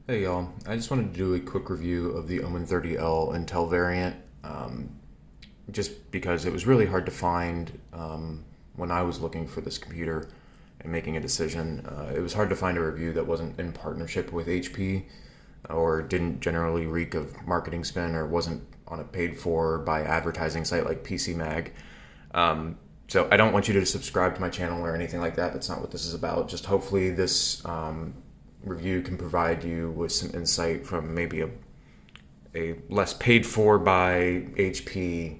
Hey y'all, I just wanted to do a quick review of the OMEN 30L Intel variant, just because it was really hard to find when I was looking for this computer and making a decision. It was hard to find a review that wasn't in partnership with HP or didn't generally reek of marketing spin or wasn't on a paid for by advertising site like PC Mag. So I don't want you to subscribe to my channel or anything like that. That's not what this is about. Just hopefully this review can provide you with some insight from maybe a less paid for by HP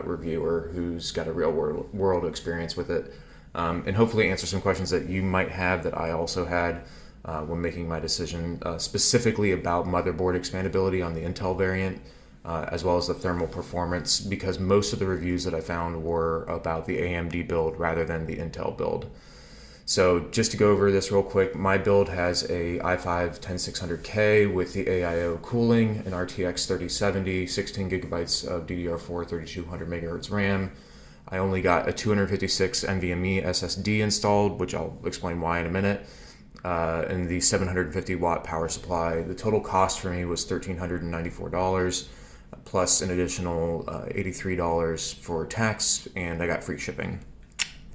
reviewer who's got a real world experience with it, and hopefully answer some questions that you might have that I also had when making my decision, specifically about motherboard expandability on the Intel variant, as well as the thermal performance, because most of the reviews that I found were about the AMD build rather than the Intel build. So just to go over this real quick, my build has a i5-10600K with the AIO cooling, an RTX 3070, 16 gigabytes of DDR4, 3200 megahertz RAM. I only got a 256 NVMe SSD installed, which I'll explain why in a minute, and the 750 watt power supply. The total cost for me was $1,394, plus an additional $83 for tax, and I got free shipping.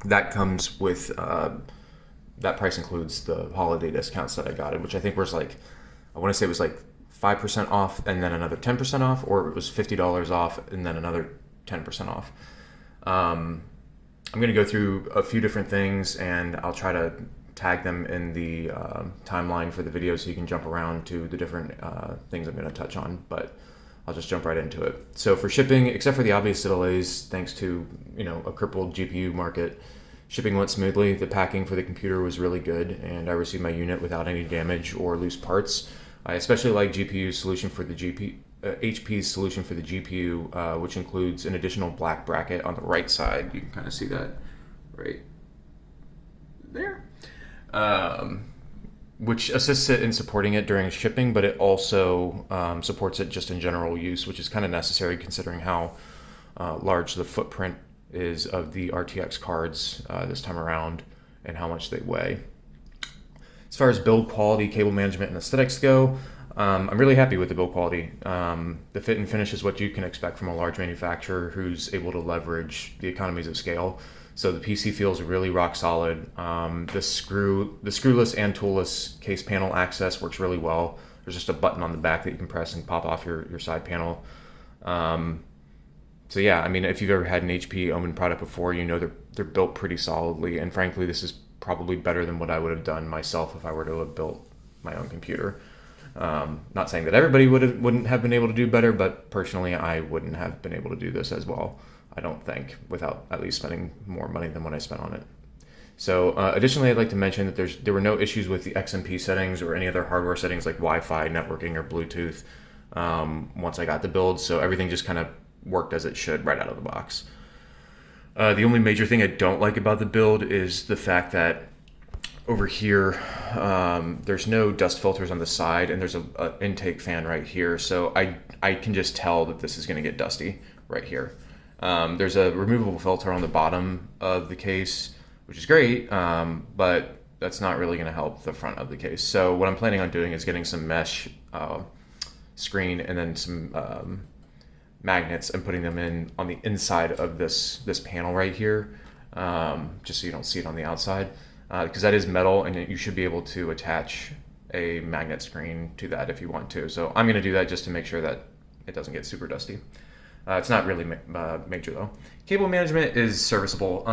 That comes with that price includes the holiday discounts that I got, which I think was like, I want to say it was like 5% off and then another 10% off, or it was $50 off and then another 10% off. I'm going to go through a few different things and I'll try to tag them in the timeline for the video so you can jump around to the different things I'm going to touch on, but I'll just jump right into it. So for shipping, except for the obvious delays, thanks to a crippled GPU market, shipping went smoothly. The packing for the computer was really good, and I received my unit without any damage or loose parts. I especially like GPU's solution for the HP's solution for the GPU, which includes an additional black bracket on the right side. You can kind of see that right there, which assists it in supporting it during shipping, but it also supports it just in general use, which is kind of necessary considering how large the footprint is of the RTX cards this time around and how much they weigh. As far as build quality, cable management, and aesthetics go, I'm really happy with the build quality. The fit and finish is what you can expect from a large manufacturer who's able to leverage the economies of scale. So the PC feels really rock solid. The screwless and toolless case panel access works really well. There's just a button on the back that you can press and pop off your side panel. So yeah, I mean, if you've ever had an HP OMEN product before, you know they're built pretty solidly, and frankly, this is probably better than what I would have done myself if I were to have built my own computer. Not saying that everybody wouldn't have been able to do better, but personally, I wouldn't have been able to do this as well, I don't think, without at least spending more money than what I spent on it. So additionally, I'd like to mention that there were no issues with the XMP settings or any other hardware settings like Wi-Fi, networking, or Bluetooth once I got the build, so everything just kind of worked as it should right out of the box. The only major thing I don't like about the build is the fact that over here there's no dust filters on the side, and there's an intake fan right here, so I can just tell that this is going to get dusty right here. There's a removable filter on the bottom of the case, which is great, but that's not really going to help the front of the case. So what I'm planning on doing is getting some mesh screen and then some magnets and putting them in on the inside of this panel right here, just so you don't see it on the outside, because that is metal and you should be able to attach a magnet screen to that if you want to. So I'm going to do that just to make sure that it doesn't get super dusty. It's not really major though. Cable management is serviceable.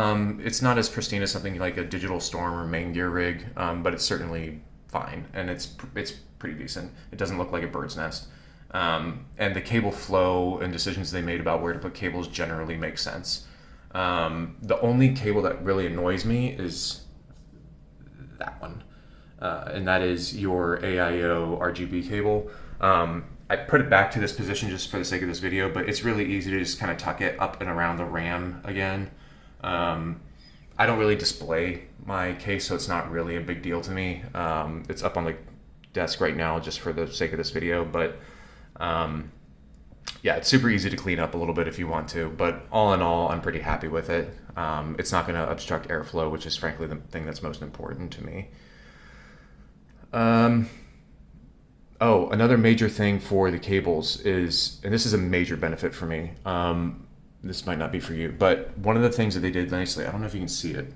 It's not as pristine as something like a Digital Storm or Main Gear rig, but it's certainly fine, and it's pretty decent. It doesn't look like a bird's nest. And the cable flow and decisions they made about where to put cables generally make sense. The only cable that really annoys me is that one, and that is your AIO RGB cable. I put it back to this position just for the sake of this video, but it's really easy to just kind of tuck it up and around the RAM again. I don't really display my case, so it's not really a big deal to me. It's up on the desk right now just for the sake of this video, but yeah, it's super easy to clean up a little bit if you want to, but all in all, I'm pretty happy with it. It's not going to obstruct airflow, which is frankly the thing that's most important to me. Oh, another major thing for the cables is, and this is a major benefit for me. This might not be for you, but one of the things that they did nicely, I don't know if you can see it,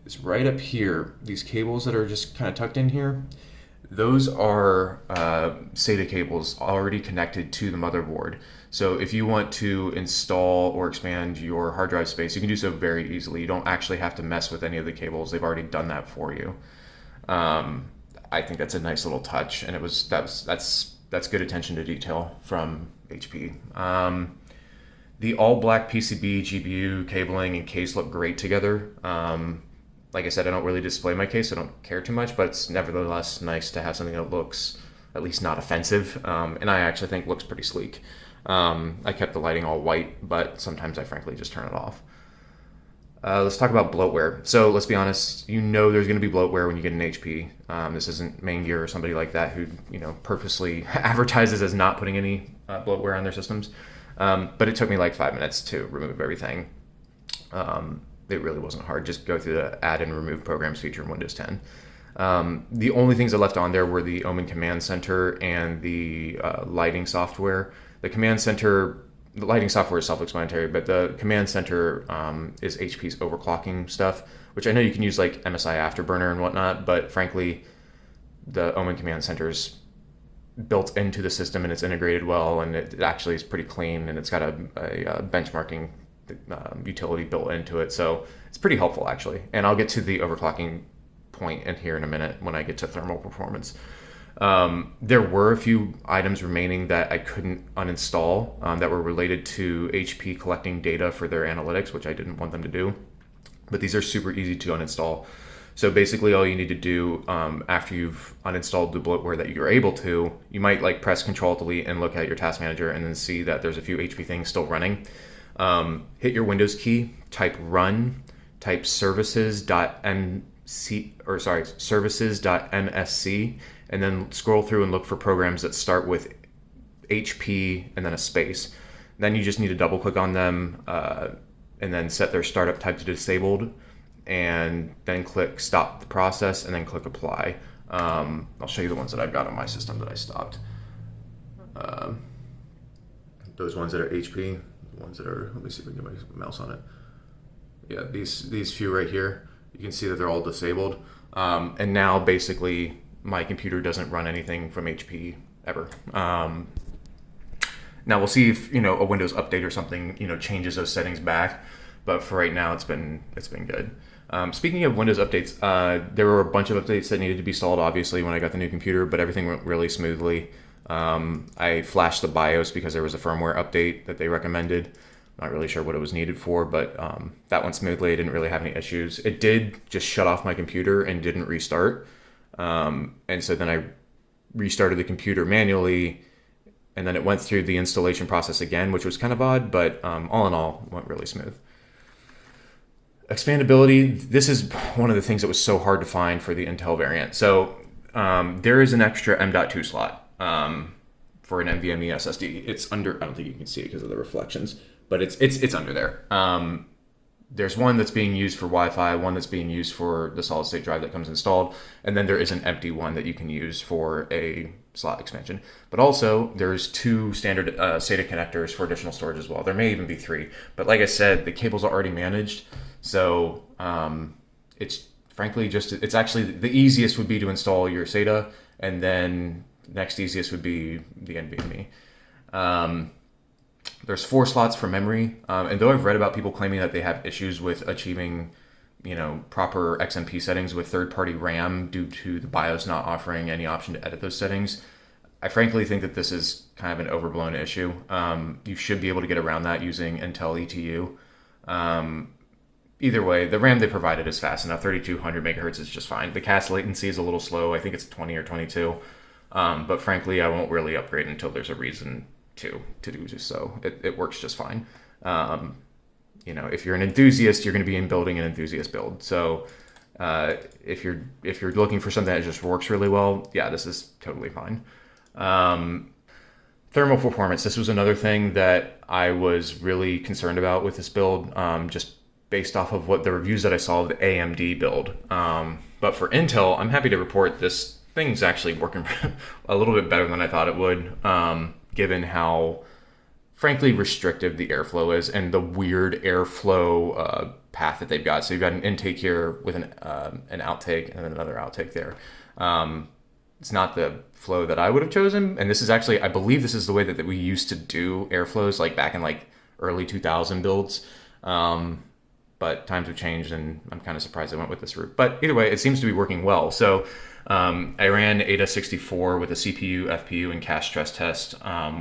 is right up here, these cables that are just kind of tucked in here, those are SATA cables already connected to the motherboard. So if you want to install or expand your hard drive space, you can do so very easily. You don't actually have to mess with any of the cables. They've already done that for you. I think that's a nice little touch, and that's good attention to detail from HP. The all-black PCB, GPU, cabling, and case look great together. Like I said, I don't really display my case. I don't care too much, but it's nevertheless nice to have something that looks at least not offensive, and I actually think looks pretty sleek. I kept the lighting all white, but sometimes I frankly just turn it off. Let's talk about bloatware. So let's be honest, there's going to be bloatware when you get an HP. This isn't Main Gear or somebody like that who purposely advertises as not putting any bloatware on their systems. But it took me like 5 minutes to remove everything. It really wasn't hard. Just go through the add and remove programs feature in Windows 10. The only things I left on there were the OMEN command center and the lighting software. The lighting software is self-explanatory, but the command center is HP's overclocking stuff, which I know you can use like MSI Afterburner and whatnot, but frankly, the OMEN command center's built into the system and it's integrated well, and it actually is pretty clean, and it's got a benchmarking utility built into it, so it's pretty helpful actually. And I'll get to the overclocking point in here in a minute when I get to thermal performance. There were a few items remaining that I couldn't uninstall that were related to HP collecting data for their analytics, which I didn't want them to do, but these are super easy to uninstall. So basically all you need to do after you've uninstalled the bloatware that you're able to, you might like press Control Delete and look at your task manager and then see that there's a few HP things still running. Hit your Windows key, type run, type services.msc, and then scroll through and look for programs that start with HP and then a space. Then you just need to double click on them and then set their startup type to disabled, and then click stop the process and then click apply. I'll show you the ones that I've got on my system that I stopped. Those ones that are HP, the ones that are, let me see if we can get my mouse on it. Yeah, these few right here, you can see that they're all disabled. And now basically my computer doesn't run anything from HP ever. Now we'll see if a Windows update or something changes those settings back, but for right now it's been good. Speaking of Windows updates, there were a bunch of updates that needed to be installed obviously when I got the new computer, but everything went really smoothly. I flashed the BIOS because there was a firmware update that they recommended. Not really sure what it was needed for, but that went smoothly. I didn't really have any issues. It did just shut off my computer and didn't restart. And so then I restarted the computer manually, and then it went through the installation process again, which was kind of odd, but all in all, went really smooth. Expandability, this is one of the things that was so hard to find for the Intel variant. So there is an extra M.2 slot for an NVMe SSD. It's under, I don't think you can see it because of the reflections, but it's under there. There's one that's being used for Wi-Fi, one that's being used for the solid state drive that comes installed, and then there is an empty one that you can use for a slot expansion. But also, there's two standard SATA connectors for additional storage as well. There may even be three, but like I said, the cables are already managed, so it's frankly it's actually the easiest would be to install your SATA, and then next easiest would be the NVMe. There's 4 slots for memory, and though I've read about people claiming that they have issues with achieving, proper XMP settings with third-party RAM due to the BIOS not offering any option to edit those settings, I frankly think that this is kind of an overblown issue. You should be able to get around that using Intel ETU. Either way, the RAM they provided is fast enough. 3200 megahertz is just fine. The CAS latency is a little slow. I think it's 20 or 22. But frankly, I won't really upgrade until there's a reason to do so. It works just fine. If you're an enthusiast, you're going to be building an enthusiast build. So if you're looking for something that just works really well, yeah, this is totally fine. Thermal performance. This was another thing that I was really concerned about with this build, just based off of what the reviews that I saw of the AMD build. But for Intel, I'm happy to report this thing's actually working a little bit better than I thought it would, given how frankly restrictive the airflow is and the weird airflow path that they've got. So you've got an intake here with an outtake and then another outtake there. It's not the flow that I would have chosen, and this is actually, I believe this is the way that we used to do airflows, like back in like early 2000 builds. But times have changed, and I'm kind of surprised I went with this route. But either way, it seems to be working well. So I ran Ada 64 with a CPU, FPU, and cache stress test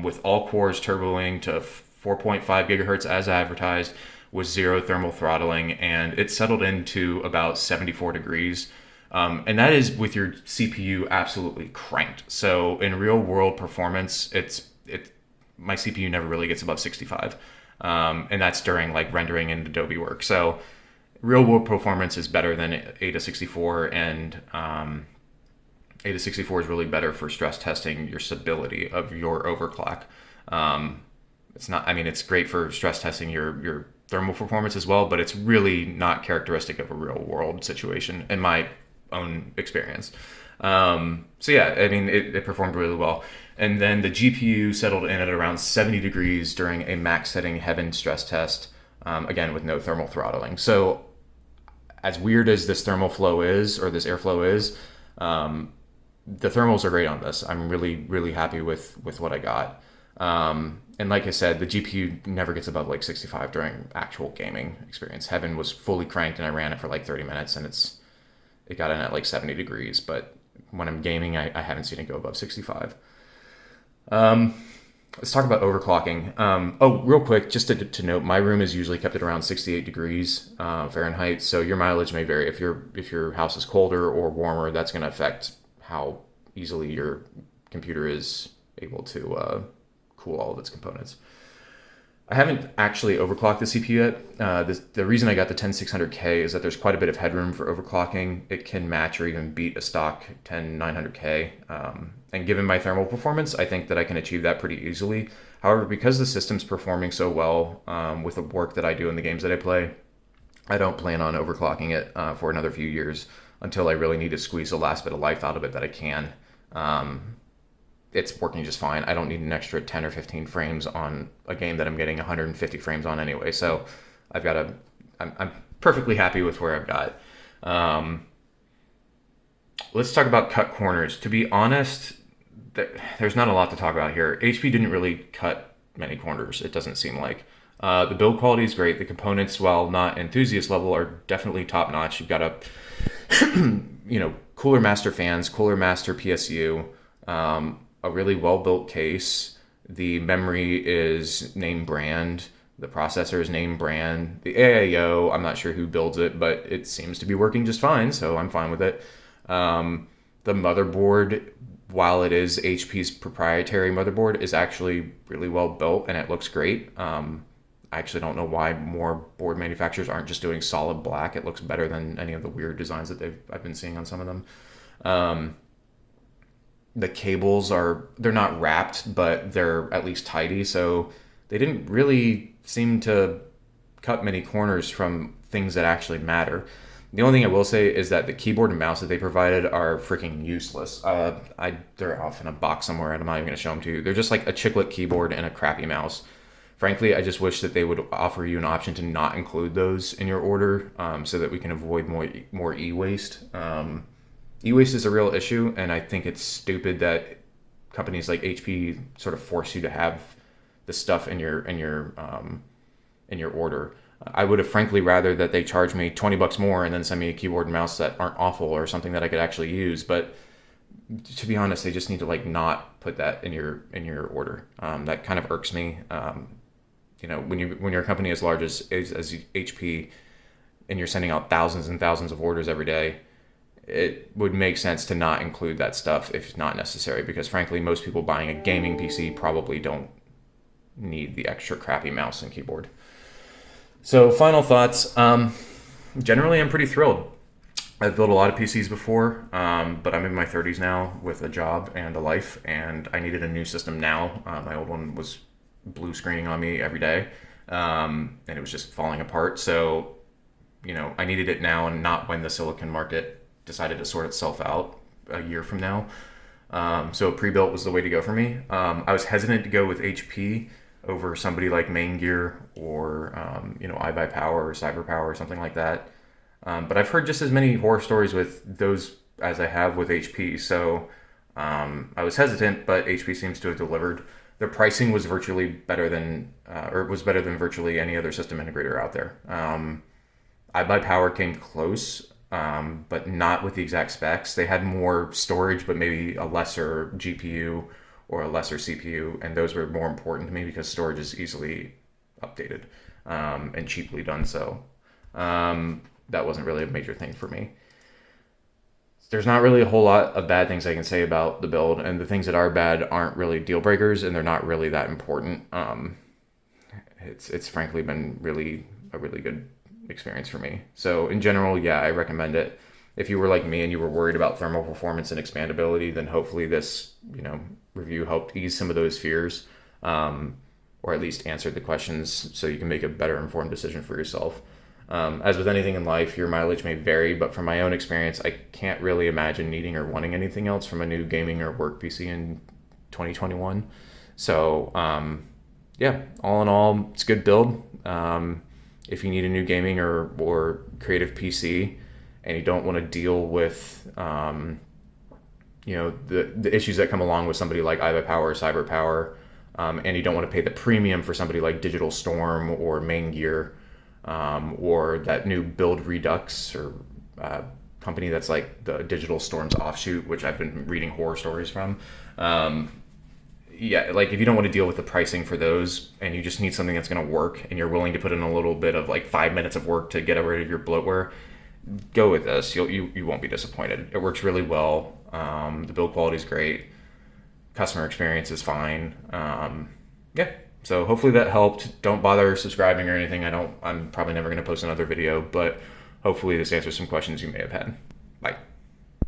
with all cores turboing to 4.5 gigahertz as advertised, with zero thermal throttling, and it settled into about 74 degrees. And that is with your CPU absolutely cranked. So in real world performance, my CPU never really gets above 65. And that's during like rendering and Adobe work. So real world performance is better than Ada 64, and Ada 64 is really better for stress testing your stability of your overclock. It's great for stress testing your thermal performance as well, but it's really not characteristic of a real world situation in my own experience. It performed really well. And then the GPU settled in at around 70 degrees during a max setting Heaven stress test, again with no thermal throttling. So as weird as this thermal flow is, or this airflow is, the thermals are great on this. I'm really, really happy with what I got. And like I said, the GPU never gets above like 65 during actual gaming experience. Heaven was fully cranked and I ran it for like 30 minutes and it got in at like 70 degrees. But when I'm gaming, I haven't seen it go above 65. Let's talk about overclocking. Real quick, just to note, my room is usually kept at around 68 degrees Fahrenheit. So your mileage may vary. If your house is colder or warmer, that's going to affect how easily your computer is able to cool all of its components. I haven't actually overclocked the CPU yet. The reason I got the 10600K is that there's quite a bit of headroom for overclocking. It can match or even beat a stock 10900K. And given my thermal performance, I think that I can achieve that pretty easily. However, because the system's performing so well with the work that I do in the games that I play, I don't plan on overclocking it for another few years until I really need to squeeze the last bit of life out of it that I can. It's working just fine. I don't need an extra 10 or 15 frames on a game that I'm getting 150 frames on anyway. So I'm perfectly happy with where I've got. Let's talk about cut corners. To be honest, there's not a lot to talk about here. HP didn't really cut many corners, it doesn't seem like. The build quality is great. The components, while not enthusiast level, are definitely top notch. You've got Cooler Master fans, Cooler Master PSU, a really well-built case. The memory is name brand. The processor is name brand. The AIO, I'm not sure who builds it, but it seems to be working just fine, so I'm fine with it. The motherboard, while it is HP's proprietary motherboard, is actually really well built and it looks great. I actually don't know why more board manufacturers aren't just doing solid black. It looks better than any of the weird designs that I've been seeing on some of them. The cables they're not wrapped, but they're at least tidy. So they didn't really seem to cut many corners from things that actually matter. The only thing I will say is that the keyboard and mouse that they provided are freaking useless. They're off in a box somewhere, and I'm not even going to show them to you. They're just like a chiclet keyboard and a crappy mouse. Frankly, I just wish that they would offer you an option to not include those in your order, so that we can avoid more e-waste. E-waste is a real issue, and I think it's stupid that companies like HP sort of force you to have the stuff in your order. I would have frankly rather that they charge me $20 more and then send me a keyboard and mouse that aren't awful or something that I could actually use. But to be honest, they just need to not put that in your order. That kind of irks me. When you're a company as large as HP and you're sending out thousands and thousands of orders every day, it would make sense to not include that stuff if not necessary, because frankly, most people buying a gaming PC probably don't need the extra crappy mouse and keyboard. So final thoughts. Generally, I'm pretty thrilled. I've built a lot of PCs before, but I'm in my 30s now with a job and a life, and I needed a new system now. My old one was blue screening on me every day, and it was just falling apart. So, I needed it now and not when the silicon market decided to sort itself out. a year from now. So pre-built was the way to go for me. I was hesitant to go with HP over somebody like Main Gear or iBuyPower or CyberPower or something like that. But I've heard just as many horror stories with those as I have with HP. So I was hesitant, but HP seems to have delivered. Their pricing was virtually better than, or was better than virtually any other system integrator out there. iBuyPower came close, but not with the exact specs. They had more storage, but maybe a lesser GPU or a lesser CPU, and those were more important to me because storage is easily updated and cheaply done so. That wasn't really a major thing for me. There's not really a whole lot of bad things I can say about the build, and the things that are bad aren't really deal breakers, and they're not really that important. It's frankly been a really good experience for me. So in general, yeah, I recommend it. If you were like me and you were worried about thermal performance and expandability, then hopefully this review helped ease some of those fears, or at least answered the questions so you can make a better informed decision for yourself. As with anything in life, your mileage may vary, but from my own experience, I can't really imagine needing or wanting anything else from a new gaming or work PC in 2021. So, yeah, all in all, it's a good build. If you need a new gaming or creative PC and you don't want to deal with, the issues that come along with somebody like iBuyPower or CyberPower, and you don't want to pay the premium for somebody like Digital Storm or Main Gear, or that new Build Redux or company that's like the Digital Storm's offshoot, which I've been reading horror stories from. Yeah, like if you don't want to deal with the pricing for those and you just need something that's going to work and you're willing to put in a little bit of like 5 minutes of work to get rid of your bloatware, go with this. You won't be disappointed. It works really well. The build quality is great. Customer experience is fine. Yeah. So hopefully that helped. Don't bother subscribing or anything. I'm probably never going to post another video, but hopefully this answers some questions you may have had. Bye.